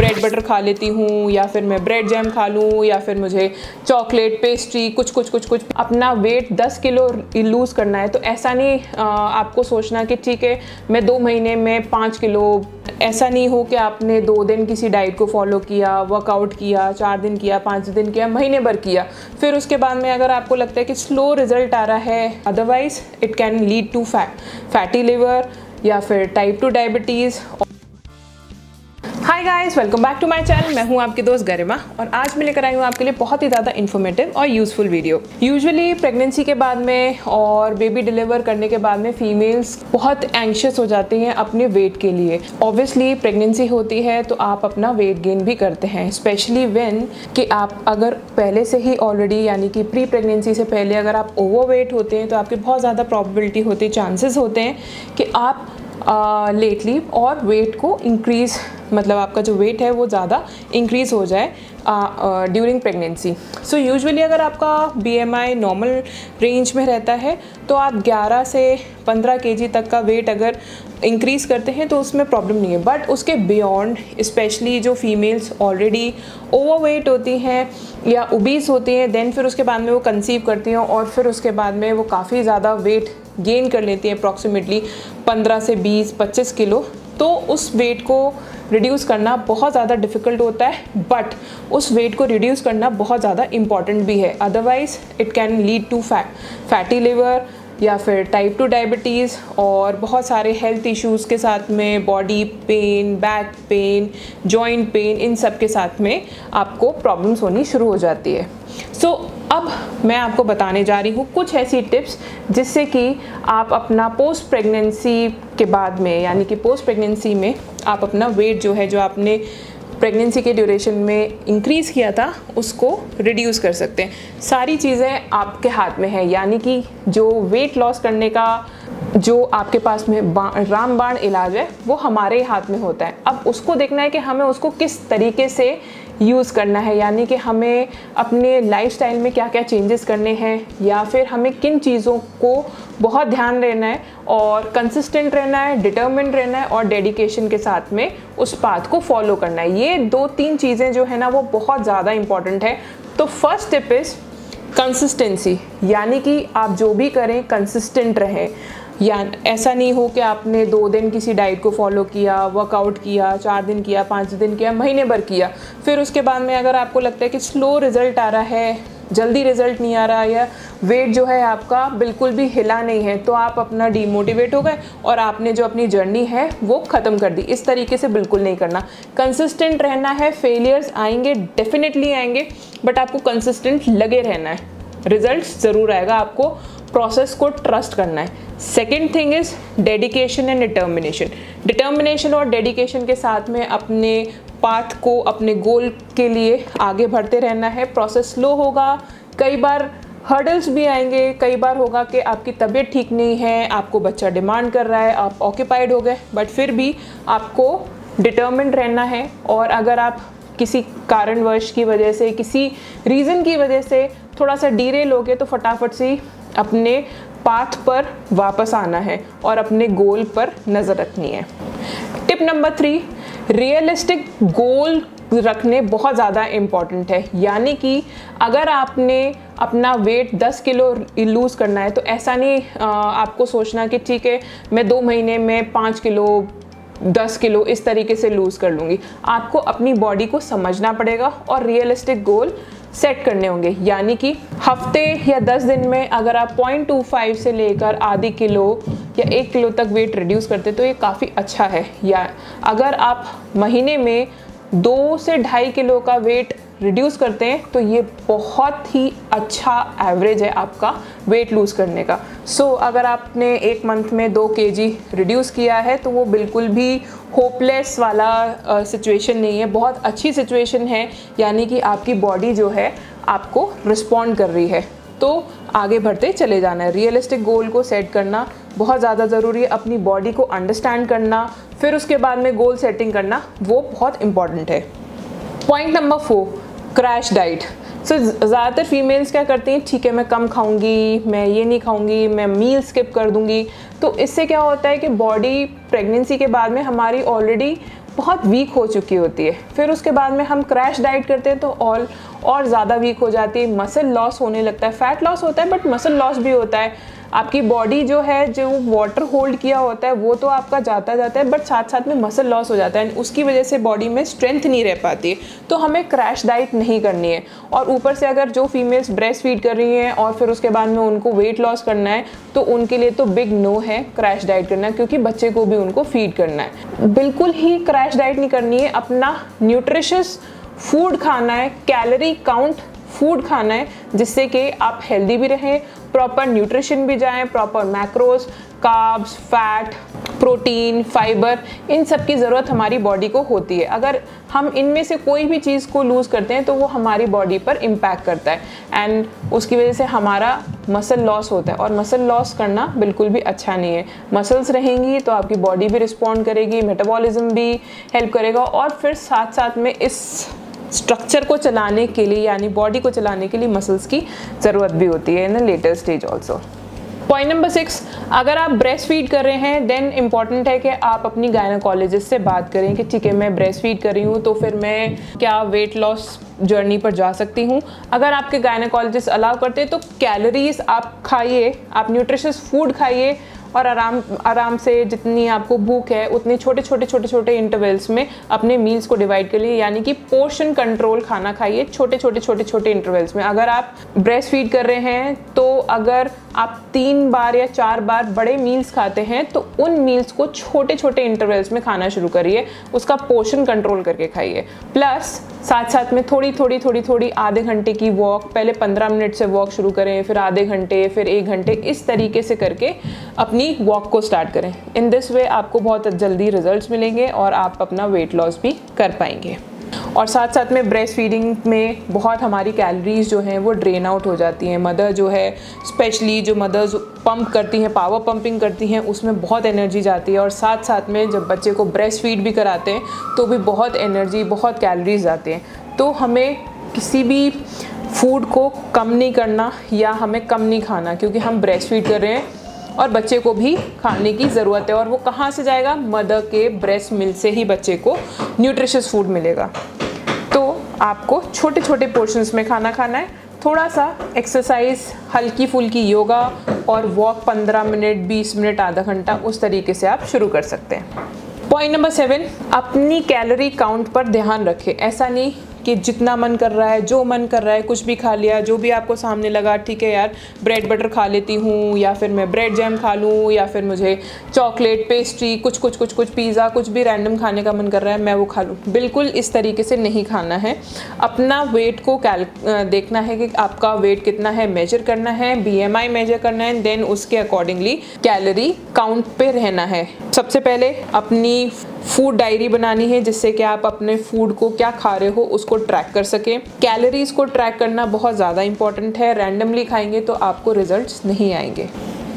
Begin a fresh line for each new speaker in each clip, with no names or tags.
Bread butter खा लेती हूँ, या फिर मैं ब्रेड जैम खा लूँ, या फिर मुझे चॉकलेट पेस्ट्री कुछ अपना वेट 10 किलो लूज़ करना है। तो ऐसा नहीं आपको सोचना कि ठीक है मैं 2 महीने में 5 किलो, ऐसा नहीं हो कि आपने 2 दिन किसी डाइट को फॉलो किया, वर्कआउट किया, 4 दिन किया, 5 दिन किया, महीने भर किया, फिर उसके बाद में अगर आपको लगता है कि स्लो रिजल्ट आ रहा है, otherwise it can lead to fatty liver या फिर type 2 diabetes. Hi guys, welcome back to my channel. मैं हूं आपकी दोस्त गरिमा और आज मैं लेकर आई हूं आपके लिए बहुत ही ज़्यादा इन्फॉर्मेटिव और यूज़फुल वीडियो। यूजुअली प्रेगनेंसी के बाद में और बेबी डिलीवर करने के बाद में फीमेल्स बहुत एंशियस हो जाती हैं अपने वेट के लिए। ऑब्वियसली प्रेगनेंसी होती है तो आप अपना वेट गेन भी करते हैं, स्पेशली व्हेन कि आप अगर पहले से ही ऑलरेडी यानी कि प्री प्रेगनेंसी से पहले अगर आप ओवरवेट होते हैं तो आपकी बहुत ज़्यादा प्रोबेबिलिटी होती है, चांसेस होते हैं कि आप लेटली और वेट को इंक्रीज़, मतलब आपका जो वेट है वो ज़्यादा इंक्रीज़ हो जाए ड्यूरिंग प्रेगनेंसी। सो यूजुअली अगर आपका BMI नॉर्मल रेंज में रहता है तो आप 11 से 15 kg तक का वेट अगर इंक्रीज़ करते हैं तो उसमें प्रॉब्लम नहीं है। बट उसके बियॉन्ड, स्पेशली जो फीमेल्स ऑलरेडी ओवरवेट होती हैं या ओबीस होती हैं, देन फिर उसके बाद में वो कंसीव करती हैं और फिर उसके बाद में वो काफ़ी ज़्यादा वेट गेन कर लेती हैं, अप्रॉक्सीमेटली 15 से 20-25 किलो। तो उस वेट को रिड्यूस करना बहुत ज़्यादा डिफ़िकल्ट होता है, बट उस वेट को रिड्यूस करना बहुत ज़्यादा इम्पॉर्टेंट भी है, otherwise it can lead to fatty liver या फिर टाइप 2 डायबिटीज़ और बहुत सारे हेल्थ इश्यूज़ के साथ में, body pain, back pain, joint pain, इन सब के साथ में आपको प्रॉब्लम्स होनी शुरू हो जाती है। सो अब मैं आपको बताने जा रही हूँ कुछ ऐसी टिप्स जिससे कि आप अपना पोस्ट प्रेगनेंसी के बाद में, यानी कि पोस्ट प्रेगनेंसी में आप अपना वेट जो है, जो आपने प्रेगनेंसी के ड्यूरेशन में इंक्रीज़ किया था, उसको रिड्यूस कर सकते हैं। सारी चीज़ें आपके हाथ में है, यानी कि जो वेट लॉस करने का जो आपके पास में रामबाण इलाज है वो हमारे हाथ में होता है। अब उसको देखना है कि हमें उसको किस तरीके से यूज़ करना है, यानी कि हमें अपने लाइफस्टाइल में क्या क्या चेंजेस करने हैं, या फिर हमें किन चीज़ों को बहुत ध्यान देना है और कंसिस्टेंट रहना है, डिटर्मिन्ड रहना है और डेडिकेशन के साथ में उस पाथ को फॉलो करना है। ये 2-3 चीज़ें जो है ना वो बहुत ज़्यादा इंपॉर्टेंट है। तो फर्स्ट टिप इज़ कंसिस्टेंसी, यानी कि आप जो भी करें कंसिस्टेंट रहें। या ऐसा नहीं हो कि आपने 2 दिन किसी डाइट को फॉलो किया, वर्कआउट किया, 4 दिन किया, 5 दिन किया, महीने भर किया, फिर उसके बाद में अगर आपको लगता है कि स्लो रिज़ल्ट आ रहा है, जल्दी रिज़ल्ट नहीं आ रहा, या वेट जो है आपका बिल्कुल भी हिला नहीं है, तो आप अपना डीमोटिवेट हो गए और आपने जो अपनी जर्नी है वो ख़त्म कर दी। इस तरीके से बिल्कुल नहीं करना, कंसिस्टेंट रहना है। फेलियर्स आएंगे, डेफिनेटली आएंगे, बट आपको कंसिस्टेंट लगे रहना है, रिजल्ट ज़रूर आएगा। आपको प्रोसेस को ट्रस्ट करना है। Second thing is dedication and determination. Determination और डेडिकेशन के साथ में अपने पाथ को, अपने गोल के लिए आगे बढ़ते रहना है। प्रोसेस स्लो होगा, कई बार हर्डल्स भी आएंगे, कई बार होगा कि आपकी तबीयत ठीक नहीं है, आपको बच्चा डिमांड कर रहा है, आप ऑक्यूपाइड हो गए, बट फिर भी आपको डिटर्मिन्ड रहना है। और अगर आप किसी कारणवश की वजह से, किसी रीज़न की वजह से थोड़ा सा डीरेल हो गए तो फटाफट से अपने पाथ पर वापस आना है और अपने गोल पर नज़र रखनी है। टिप नंबर 3, रियलिस्टिक गोल रखने बहुत ज़्यादा इम्पॉर्टेंट है। यानी कि अगर आपने अपना वेट 10 किलो लूज़ करना है तो ऐसा नहीं आपको सोचना कि ठीक है मैं 2 महीने में 5 किलो 10 किलो इस तरीके से लूज़ कर लूँगी। आपको अपनी बॉडी को समझना पड़ेगा और रियलिस्टिक गोल सेट करने होंगे। यानी कि हफ्ते या 10 दिन में अगर आप 0.25 से लेकर आधी किलो या 1 किलो तक वेट रिड्यूस करते तो ये काफ़ी अच्छा है। या अगर आप महीने में 2 से 2.5 किलो का वेट रिड्यूस करते हैं तो ये बहुत ही अच्छा एवरेज है आपका वेट लूज़ करने का। सो अगर आपने 1 मंथ में 2 kg रिड्यूस किया है तो वो बिल्कुल भी होपलेस वाला सिचुएशन नहीं है, बहुत अच्छी सिचुएशन है। यानी कि आपकी बॉडी जो है आपको रिस्पॉन्ड कर रही है, तो आगे बढ़ते चले जाना है। रियलिस्टिक गोल को सेट करना बहुत ज़्यादा ज़रूरी है। अपनी बॉडी को अंडरस्टैंड करना, फिर उसके बाद में गोल सेटिंग करना, वो बहुत इम्पॉर्टेंट है। Point number 4, crash diet. So ज़्यादातर फीमेल्स क्या करती हैं, ठीक है मैं कम खाऊंगी, मैं ये नहीं खाऊंगी, मैं मील स्किप कर दूंगी। तो इससे क्या होता है कि बॉडी प्रेगनेंसी के बाद में हमारी ऑलरेडी बहुत वीक हो चुकी होती है। फिर उसके बाद में हम क्रैश डाइट करते हैं तो और ज़्यादा वीक हो जाती है, मसल लॉस होने लगता है। फैट लॉस होता है बट मसल लॉस भी होता है। आपकी बॉडी जो है, जो वाटर होल्ड किया होता है वो तो आपका जाता है, बट साथ साथ में मसल लॉस हो जाता है, उसकी वजह से बॉडी में स्ट्रेंथ नहीं रह पाती है। तो हमें क्रैश डाइट नहीं करनी है। और ऊपर से अगर जो फीमेल्स ब्रेस्ट फीड कर रही हैं और फिर उसके बाद में उनको वेट लॉस करना है तो उनके लिए तो बिग नो है क्रैश डाइट करना, क्योंकि बच्चे को भी उनको फीड करना है। बिल्कुल ही क्रैश डाइट नहीं करनी है, अपना न्यूट्रिशियस फूड खाना है, कैलोरी काउंट फूड खाना है, जिससे कि आप हेल्दी भी रहें, प्रॉपर न्यूट्रिशन भी जाए, proper macros, carbs, fat, protein, fibre, इन सब की ज़रूरत हमारी बॉडी को होती है। अगर हम इनमें से कोई भी चीज़ को लूज़ करते हैं तो वो हमारी बॉडी पर इम्पैक्ट करता है एंड उसकी वजह से हमारा मसल लॉस होता है, और मसल लॉस करना बिल्कुल भी अच्छा नहीं है। मसल्स रहेंगी तो आपकी बॉडी भी रिस्पॉन्ड करेगी, मेटाबॉलिज्म भी हेल्प करेगा, और फिर साथ साथ में इस स्ट्रक्चर को चलाने के लिए, यानी बॉडी को चलाने के लिए मसल्स की ज़रूरत भी होती है in the later stage also. Point number 6, अगर आप ब्रेस्ट फीड कर रहे हैं देन इम्पॉर्टेंट है कि आप अपनी गायनेकोलॉजिस्ट से बात करें कि ठीक है मैं ब्रेस्ट फीड कर रही हूँ तो फिर मैं क्या वेट लॉस जर्नी पर जा सकती हूँ। अगर आपके गायनेकोलॉजिस्ट अलाउ करते हैं तो कैलोरीज आप खाइए, आप न्यूट्रिशियस फूड खाइए, और आराम से जितनी आपको भूख है उतने छोटे इंटरवल्स में अपने मील्स को डिवाइड कर लिए, यानी कि पोर्शन कंट्रोल खाना खाइए छोटे इंटरवल्स में। अगर आप ब्रेस्ट फीड कर रहे हैं तो अगर आप 3 बार या 4 बार बड़े मील्स खाते हैं तो उन मील्स को छोटे इंटरवल्स में खाना शुरू करिए, उसका पोर्शन कंट्रोल करके खाइए। प्लस साथ साथ में थोड़ी आधे घंटे की वॉक, पहले 15 मिनट से वॉक शुरू करें, फिर आधे घंटे, फिर 1 घंटे, इस तरीके से करके अपनी वॉक को स्टार्ट करें। इन दिस वे आपको बहुत जल्दी रिजल्ट्स मिलेंगे और आप अपना वेट लॉस भी कर पाएंगे। और साथ साथ में ब्रेस्ट फीडिंग में बहुत हमारी कैलोरीज जो हैं वो ड्रेन आउट हो जाती हैं। मदर जो है, स्पेशली जो मदर्स पंप करती हैं, पावर पंपिंग करती हैं, उसमें बहुत एनर्जी जाती है, और साथ साथ में जब बच्चे को ब्रेस्ट फीड भी कराते हैं तो भी बहुत एनर्जी, बहुत कैलोरीज जाते हैं। तो हमें किसी भी फूड को कम नहीं करना या हमें कम नहीं खाना, क्योंकि हम ब्रेस्ट फीड कर रहे हैं और बच्चे को भी खाने की ज़रूरत है। और वो कहाँ से जाएगा? मदर के ब्रेस्ट मिल्क से ही बच्चे को न्यूट्रिशियस फूड मिलेगा। तो आपको छोटे पोर्शंस में खाना है, थोड़ा सा एक्सरसाइज, हल्की फुल्की योगा और वॉक 15 मिनट, 20 मिनट, आधा घंटा, उस तरीके से आप शुरू कर सकते हैं। पॉइंट नंबर 7, अपनी कैलोरी काउंट पर ध्यान रखें। ऐसा नहीं कि जितना मन कर रहा है, जो मन कर रहा है कुछ भी खा लिया, जो भी आपको सामने लगा, ठीक है यार ब्रेड बटर खा लेती हूँ, या फिर मैं ब्रेड जैम खा लूँ, या फिर मुझे चॉकलेट, पेस्ट्री, कुछ पिज़्ज़ा, कुछ भी रैंडम खाने का मन कर रहा है मैं वो खा लूँ। बिल्कुल इस तरीके से नहीं खाना है। अपना वेट को देखना है कि आपका वेट कितना है, मेजर करना है, BMI मेजर करना है, देन उसके अकॉर्डिंगली कैलोरी काउंट पे रहना है। सबसे पहले अपनी फूड डायरी बनानी है, जिससे कि आप अपने फूड को क्या खा रहे हो उसको ट्रैक कर सकें। कैलोरीज को ट्रैक करना बहुत ज़्यादा इंपॉर्टेंट है। रैंडमली खाएंगे तो आपको रिजल्ट्स नहीं आएंगे।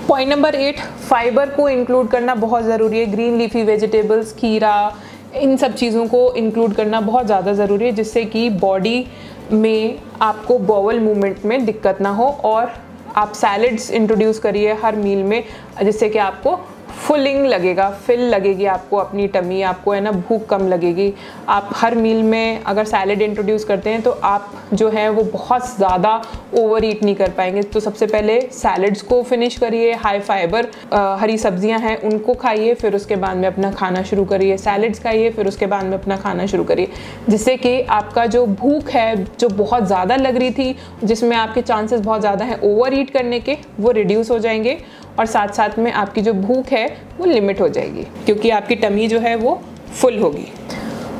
पॉइंट नंबर 8, फाइबर को इंक्लूड करना बहुत ज़रूरी है। ग्रीन लीफी वेजिटेबल्स, खीरा, इन सब चीज़ों को इंक्लूड करना बहुत ज़्यादा ज़रूरी है, जिससे कि बॉडी में आपको बॉवल मूवमेंट में दिक्कत ना हो। और आप सैलड्स इंट्रोड्यूस करिए हर मील में, जिससे कि आपको फुलिंग लगेगा, फिल लगेगी आपको अपनी टमी, आपको है ना भूख कम लगेगी। आप हर मील में अगर सैलड इंट्रोड्यूस करते हैं तो आप जो है वो बहुत ज़्यादा ओवर ईट नहीं कर पाएंगे। तो सबसे पहले सैलड्स को फिनिश करिए, हाई फाइबर हरी सब्जियां हैं उनको खाइए, फिर उसके बाद में अपना खाना शुरू करिए। सैलड्स खाइए, फिर उसके बाद में अपना खाना शुरू करिए, जिससे कि आपका जो भूख है, जो बहुत ज़्यादा लग रही थी, जिसमें आपके चांसेस बहुत ज़्यादा हैं ओवर ईट करने के, वो रिड्यूस हो जाएंगे। और साथ साथ में आपकी जो भूख है वो लिमिट हो जाएगी, क्योंकि आपकी टमी जो है वो फुल होगी।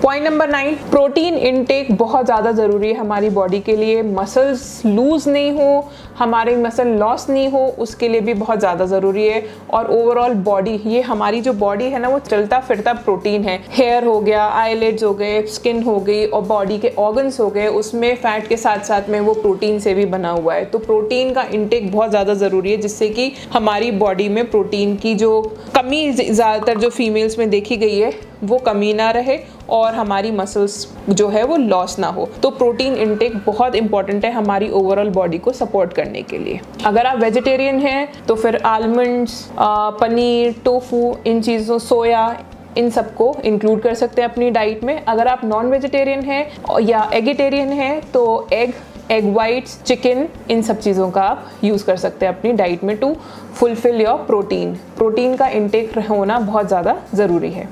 पॉइंट नंबर 9, प्रोटीन इनटेक बहुत ज़्यादा ज़रूरी है हमारी बॉडी के लिए। मसल्स लूज़ नहीं हो, हमारे मसल लॉस नहीं हो, उसके लिए भी बहुत ज़्यादा ज़रूरी है। और ओवरऑल बॉडी, ये हमारी जो बॉडी है ना वो चलता फिरता प्रोटीन है। हेयर हो गया, आईलिड्स हो गए, स्किन हो गई और बॉडी के ऑर्गन्स हो गए, उसमें फैट के साथ साथ में वो प्रोटीन से भी बना हुआ है। तो प्रोटीन का इनटेक बहुत ज़्यादा ज़रूरी है, जिससे कि हमारी बॉडी में प्रोटीन की जो कमी ज़्यादातर जो फीमेल्स में देखी गई है वो कमी ना रहे और हमारी मसल्स जो है वो लॉस ना हो। तो प्रोटीन इनटेक बहुत इंपॉर्टेंट है हमारी ओवरऑल बॉडी को सपोर्ट करने के लिए। अगर आप वेजिटेरियन हैं तो फिर आलमंड्स, पनीर, टोफू, इन चीज़ों, सोया, इन सबको इंक्लूड कर सकते हैं अपनी डाइट में। अगर आप नॉन वेजिटेरियन हैं या एगिटेरियन हैं तो एग वाइट्स, चिकन, इन सब चीज़ों का आप यूज़ कर सकते हैं अपनी डाइट में टू फुलफिल योर प्रोटीन का इंटेक होना बहुत ज़्यादा ज़रूरी है।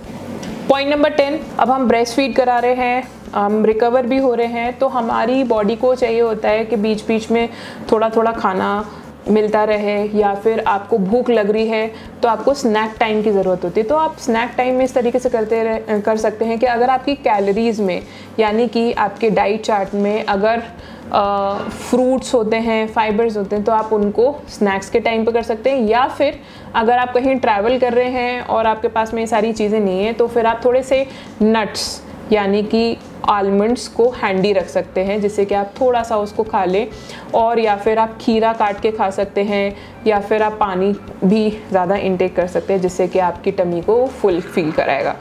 पॉइंट नंबर 10, अब हम ब्रेस्ट फीड करा रहे हैं, हम रिकवर भी हो रहे हैं, तो हमारी बॉडी को चाहिए होता है कि बीच बीच में थोड़ा थोड़ा खाना मिलता रहे, या फिर आपको भूख लग रही है तो आपको स्नैक टाइम की ज़रूरत होती है। तो आप स्नैक टाइम में इस तरीके से कर सकते हैं कि अगर आपकी कैलोरीज़ में, यानी कि आपके डाइट चार्ट में अगर फ्रूट्स होते हैं, फाइबर्स होते हैं, तो आप उनको स्नैक्स के टाइम पे कर सकते हैं। या फिर अगर आप कहीं ट्रैवल कर रहे हैं और आपके पास में ये सारी चीज़ें नहीं हैं, तो फिर आप थोड़े से नट्स यानी कि आलमंड्स को हैंडी रख सकते हैं, जिससे कि आप थोड़ा सा उसको खा लें। और या फिर आप खीरा काट के खा सकते हैं, या फिर आप पानी भी ज़्यादा इंटेक कर सकते हैं, जिससे कि आपकी टमी को फुल फील कराएगा।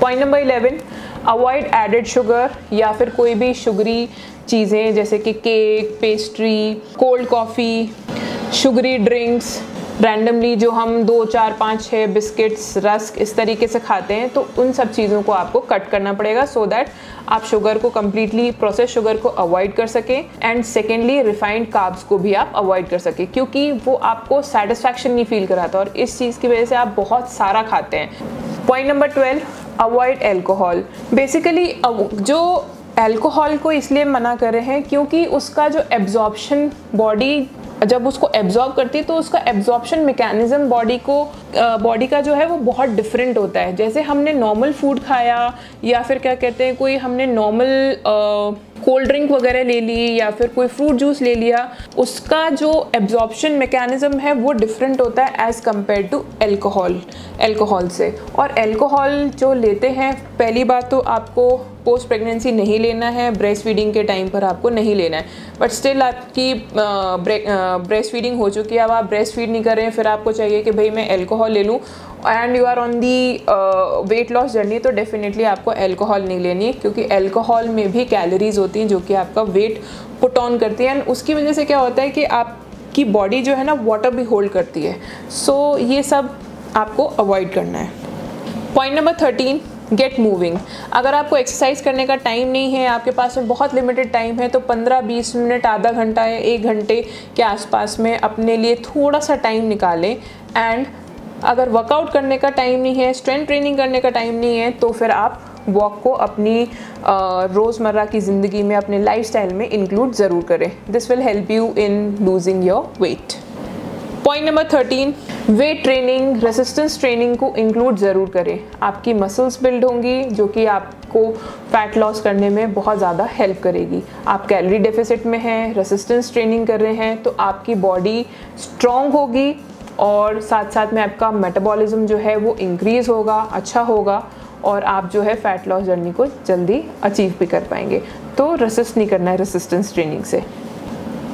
Point number 11, avoid added sugar या फिर कोई भी शुगरी चीज़ें जैसे कि cake, pastry, cold coffee, sugary drinks, randomly जो हम 2, 4, 5, 6 बिस्किट्स, रस्क इस तरीके से खाते हैं, तो उन सब चीज़ों को आपको कट करना पड़ेगा सो दैट आप शुगर को कम्प्लीटली, प्रोसेस शुगर को अवॉइड कर सकें। एंड सेकेंडली रिफाइंड कार्ब्स को भी आप अवॉइड कर सकें, क्योंकि वो आपको सेटिस्फैक्शन नहीं फील कराता और इस चीज़ की वजह से आप बहुत सारा खाते हैं। Point number 12, avoid alcohol. Basically जो एल्कोहल को इसलिए मना कर रहे हैं क्योंकि उसका जो एब्जॉर्प्शन, बॉडी जब उसको एब्जॉर्ब करती है तो उसका एब्जॉर्प्शन मैकेनिज्म बॉडी का जो है वो बहुत डिफरेंट होता है। जैसे हमने नॉर्मल फूड खाया या फिर क्या कहते हैं, कोई हमने नॉर्मल कोल्ड ड्रिंक वगैरह ले ली या फिर कोई फ्रूट जूस ले लिया, उसका जो एब्जॉर्प्शन मैकेनिज्म है वो डिफरेंट होता है एज़ कम्पेयर टू एल्कोहल से। और एल्कोहल जो लेते हैं, पहली बात तो आपको पोस्ट प्रेगनेंसी नहीं लेना है, ब्रेस्ट फीडिंग के टाइम पर आपको नहीं लेना है। बट स्टिल आपकी ब्रेस्ट फीडिंग हो चुकी है, अब आप ब्रेस्ट फीड नहीं कर रहे हैं, फिर आपको चाहिए कि भाई मैं एल्कोहल ले लूँ and you are on the weight loss journey, तो डेफिनेटली आपको एल्कोहल नहीं लेनी है, क्योंकि एल्कोहल में भी कैलोरीज होती हैं जो कि आपका वेट पुट ऑन करती है। एंड उसकी वजह से क्या होता है कि आपकी बॉडी जो है ना वाटर भी होल्ड करती है। सो ये सब आपको अवॉइड करना है। Point number 13, get moving. अगर आपको एक्सरसाइज करने का टाइम नहीं है, आपके पास में बहुत लिमिटेड टाइम है, तो 15-20 मिनट, आधा घंटा या 1 घंटे के आसपास में अपने लिए थोड़ा सा टाइम निकालें। एंड अगर वर्कआउट करने का टाइम नहीं है, स्ट्रेंथ ट्रेनिंग करने का टाइम नहीं है, तो फिर आप वॉक को अपनी रोज़मर्रा की ज़िंदगी में, अपने लाइफस्टाइल में इंक्लूड ज़रूर करें। This will help you in losing your weight. Point number 13, weight training, resistance training को इंक्लूड ज़रूर करें। आपकी मसल्स बिल्ड होंगी जो कि आपको फैट लॉस करने में बहुत ज़्यादा हेल्प करेगी। आप कैलोरी डेफिसिट में हैं, रेसिस्टेंस ट्रेनिंग कर रहे हैं, तो आपकी बॉडी स्ट्रॉन्ग होगी और साथ साथ में आपका मेटाबॉलिज्म जो है वो इंक्रीज़ होगा, अच्छा होगा, और आप जो है फैट लॉस जर्नी को जल्दी अचीव भी कर पाएंगे। तो रेसिस्ट नहीं करना है रेसिस्टेंस ट्रेनिंग से।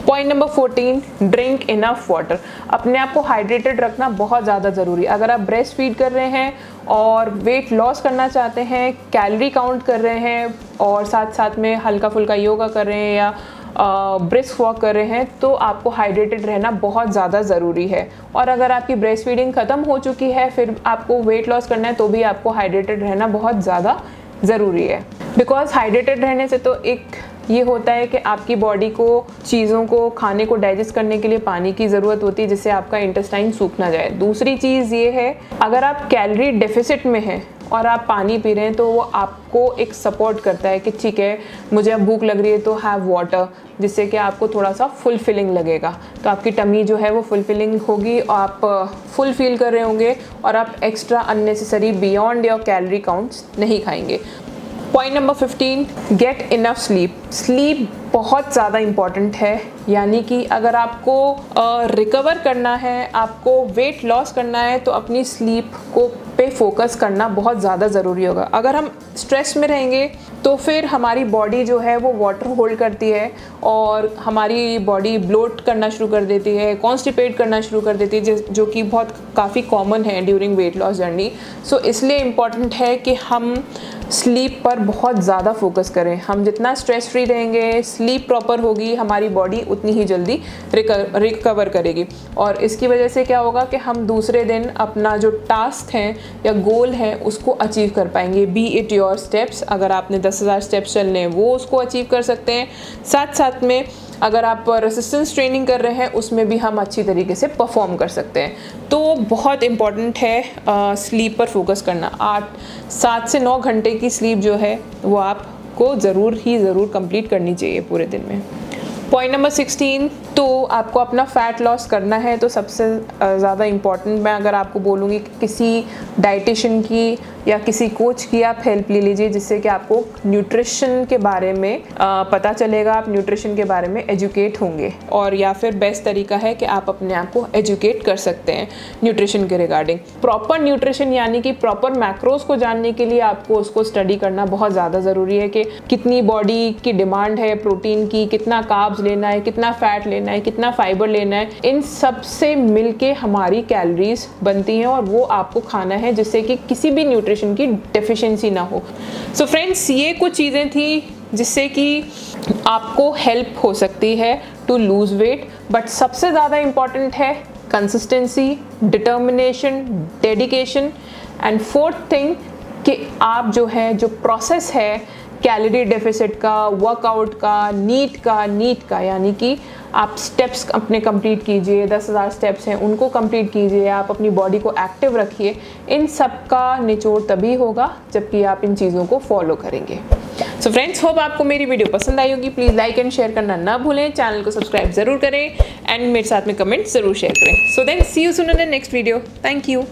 Point number 14, drink enough water. अपने आप को हाइड्रेटेड रखना बहुत ज़्यादा ज़रूरी है। अगर आप ब्रेस्ट फीड कर रहे हैं और वेट लॉस करना चाहते हैं, कैलोरी काउंट कर रहे हैं और साथ साथ में हल्का फुल्का योगा कर रहे हैं या ब्रिस्क वॉक कर रहे हैं, तो आपको हाइड्रेटेड रहना बहुत ज़्यादा ज़रूरी है। और अगर आपकी ब्रेस्ट फीडिंग ख़त्म हो चुकी है, फिर आपको वेट लॉस करना है, तो भी आपको हाइड्रेटेड रहना बहुत ज़्यादा ज़रूरी है। बिकॉज हाइड्रेटेड रहने से तो एक ये होता है कि आपकी बॉडी को चीज़ों को, खाने को डाइजेस्ट करने के लिए पानी की ज़रूरत होती है, जिससे आपका इंटेस्टाइन सूख ना जाए। दूसरी चीज़ ये है, अगर आप कैलोरी डेफिसिट में हैं और आप पानी पी रहे हैं, तो वो आपको एक सपोर्ट करता है कि ठीक है, मुझे अब भूख लग रही है तो हैव वाटर, जिससे कि आपको थोड़ा सा फुलफिलिंग लगेगा। तो आपकी टमी जो है वो फुलफिलिंग होगी, आप फुल फील कर रहे होंगे और आप extra unnecessary beyond your calorie counts नहीं खाएंगे। Point number 15, get enough sleep. Sleep बहुत ज़्यादा इम्पॉर्टेंट है, यानी कि अगर आपको रिकवर करना है, आपको वेट लॉस करना है, तो अपनी स्लीप को पे फोकस करना बहुत ज़्यादा ज़रूरी होगा। अगर हम स्ट्रेस में रहेंगे तो फिर हमारी बॉडी जो है वो वाटर होल्ड करती है और हमारी बॉडी ब्लोट करना शुरू कर देती है, कॉन्स्टिपेट करना शुरू कर देती है, जो कि बहुत काफ़ी कॉमन है ड्यूरिंग वेट लॉस जर्नी। सो इसलिए इम्पॉर्टेंट है कि हम स्लीप पर बहुत ज़्यादा फोकस करें। हम जितना स्ट्रेस फ्री रहेंगे, स्लीप प्रॉपर होगी, हमारी बॉडी उतनी ही जल्दी रिकवर करेगी। और इसकी वजह से क्या होगा कि हम दूसरे दिन अपना जो टास्क है या गोल है उसको अचीव कर पाएंगे। बी इट योर स्टेप्स, अगर आपने 10,000 स्टेप्स चलने हैं वो उसको अचीव कर सकते हैं। साथ साथ में अगर आप रेसिस्टेंस ट्रेनिंग कर रहे हैं उसमें भी हम अच्छी तरीके से परफॉर्म कर सकते हैं। तो बहुत इम्पॉर्टेंट है स्लीप पर फोकस करना। 7 से 9 घंटे की स्लीप जो है वो आपको ज़रूर कंप्लीट करनी चाहिए पूरे दिन में। पॉइंट नंबर 16, तो आपको अपना फ़ैट लॉस करना है तो सबसे ज़्यादा इम्पॉर्टेंट मैं अगर आपको बोलूँगी कि किसी डाइटिशियन की या किसी कोच की आप हेल्प ले लीजिए, जिससे कि आपको न्यूट्रिशन के बारे में पता चलेगा, आप न्यूट्रिशन के बारे में एजुकेट होंगे। और या फिर बेस्ट तरीका है कि आप अपने आप को एजुकेट कर सकते हैं न्यूट्रिशन के रिगार्डिंग। प्रॉपर न्यूट्रिशन यानी कि प्रॉपर मैक्रोज को जानने के लिए आपको उसको स्टडी करना बहुत ज़्यादा ज़रूरी है कि कितनी बॉडी की डिमांड है प्रोटीन की, कितना कार्ब्स लेना है, कितना फैट लेना है, कितना फाइबर लेना है। इन सब से मिलके हमारी कैलोरीज बनती हैं और वो आपको खाना है जिससे कि किसी भी न्यूट्रिशन की डेफिशिएंसी ना हो। सो फ्रेंड्स, ये कुछ चीज़ें थी जिससे कि आपको हेल्प हो सकती है टू लूज वेट। बट सबसे ज़्यादा इम्पॉर्टेंट है consistency, determination, dedication and fourth thing कि आप जो प्रोसेस है कैलोरी डेफिसिट का, वर्कआउट का, नीट का यानी कि आप स्टेप्स अपने कंप्लीट कीजिए। 10,000 स्टेप्स हैं उनको कंप्लीट कीजिए, आप अपनी बॉडी को एक्टिव रखिए। इन सब का निचोड़ तभी होगा जबकि आप इन चीज़ों को फॉलो करेंगे। सो फ्रेंड्स, होप आपको मेरी वीडियो पसंद आई होगी। प्लीज़ लाइक एंड शेयर करना ना भूलें, चैनल को सब्सक्राइब ज़रूर करें एंड मेरे साथ में कमेंट ज़रूर शेयर करें। So then see you soon in the next video. Thank you.